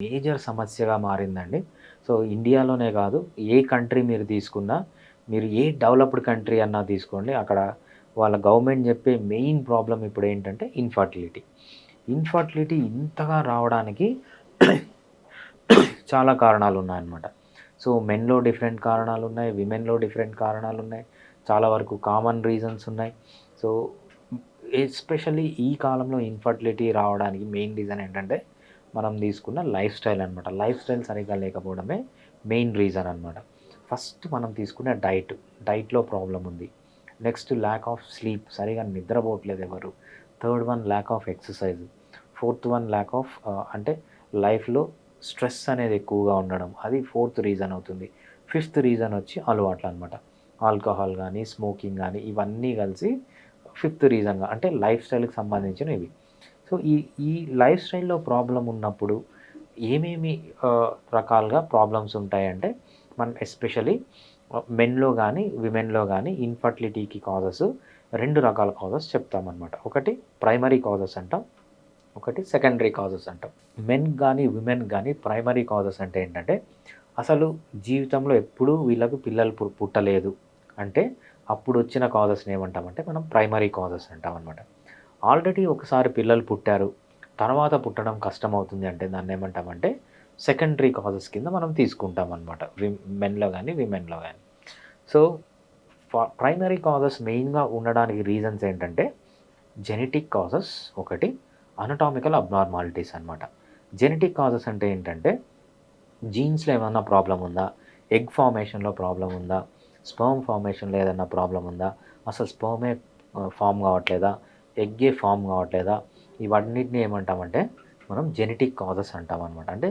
Major సమస్యగా మారిందండి. So, ఇండియాలోనే కాదు, ఏ కంట్రీ మీరు తీసుకున్నా, మీరు ఏ డెవలప్డ్ కంట్రీ అన్నా తీసుకోండి, అక్కడ వాళ్ళ గవర్నమెంట్ చెప్పే మెయిన్ ప్రాబ్లమ్ ఇప్పుడేంటంటే ఇన్‌ఫర్టిలిటీ. ఇన్‌ఫర్టిలిటీ ఇంతగా రావడానికి చాలా కారణాలున్నాయన్నమాట. సో, మెన్‌లో డిఫరెంట్ కారణాలున్నాయి, విమెన్‌లో డిఫరెంట్ కారణాలున్నాయి. చాలా వరకు కామన్ రీజన్స్ ఉన్నాయి. సో, ఎస్పెషల్లీ ఈ కాలంలో ఇన్‌ఫర్టిలిటీ రావడానికి మెయిన్ రీజన్ ఏంటంటే, మనం తీసుకున్న లైఫ్ స్టైల్ అనమాట. లైఫ్ స్టైల్ సరిగ్గా లేకపోవడమే మెయిన్ రీజన్ అనమాట. ఫస్ట్ మనం తీసుకునే డైట్‌లో ప్రాబ్లమ్ ఉంది. నెక్స్ట్ ల్యాక్ ఆఫ్ స్లీప్, సరిగ్గా నిద్రపోవట్లేదు ఎవరు. Third one lack of exercise. Fourth one lack of అంటే లైఫ్‌లో స్ట్రెస్ అనేది ఎక్కువగా ఉండడం. అది ఫోర్త్ రీజన్ అవుతుంది. ఫిఫ్త్ రీజన్ వచ్చి అలవాట్లనమాట. ఆల్కహాల్ గానీ, స్మోకింగ్ గానీ ఇవన్నీ కలిసి ఫిఫ్త్ రీజన్‌గా అంటే లైఫ్ స్టైల్‌కి సంబంధించినవి. సో, ఈ ఈ లైఫ్ స్టైల్‌లో ప్రాబ్లమ్ ఉన్నప్పుడు ఏమేమి రకాలుగా ప్రాబ్లమ్స్ ఉంటాయంటే, మనం ఎస్పెషల్లీ మెన్‌లో గానీ, విమెన్‌లో గానీ ఇన్‌ఫర్టిలిటీకి కాజెస్ 2 రకాల కాజెస్ చెప్తామనమాట. ఒకటి ప్రైమరీ కాజెస్ అంటాం. ఒకటి సెకండరీ కాజెస్ అంటాం. మెన్ గానీ, విమెన్ గానీ ప్రైమరీ కాజెస్ అంటే ఏంటంటే, అసలు జీవితంలో ఎప్పుడూ వీళ్ళకు పిల్లలు పుట్టలేదు అంటే, అప్పుడొచ్చిన కాజెస్‌ని ఏమంటామంటే, మనం ప్రైమరీ కాజెస్ అంటామనమాట. ఆల్రెడీ ఒకసారి పిల్లలు పుట్టారు, తర్వాత పుట్టడం కష్టమవుతుంది అంటే దాన్నేమంటామంటే, సెకండరీ కాజెస్ కింద మనం తీసుకుంటామనమాట. మెన్‌లో గానీ, విమెన్‌లో గానీ. సో, ప్రైమరీ కాజెస్ మెయిన్‌గా ఉండడానికి రీజన్స్ ఏంటంటే, జెనెటిక్ కాజెస్ ఒకటి, అనటామికల్ అబ్నార్మాలిటీస్ అనమాట. జెనెటిక్ కాజెస్ అంటే ఏంటంటే, జీన్స్‌లో ఏమన్నా ప్రాబ్లమ్ ఉందా? ఎగ్ ఫార్మేషన్‌లో ప్రాబ్లమ్ ఉందా? స్పెర్మ్ ఫార్మేషన్‌లో ఏదన్నా ప్రాబ్లమ్ ఉందా? అసలు స్పెర్మే ఫార్మ్ కావట్లేదా? ఎగ్గే ఫార్మ్ కావట్లేదా? ఇవన్నిటిని ఏమంటామంటే, మనం జెనెటిక్ కాజెస్ అంటామనమాట. అంటే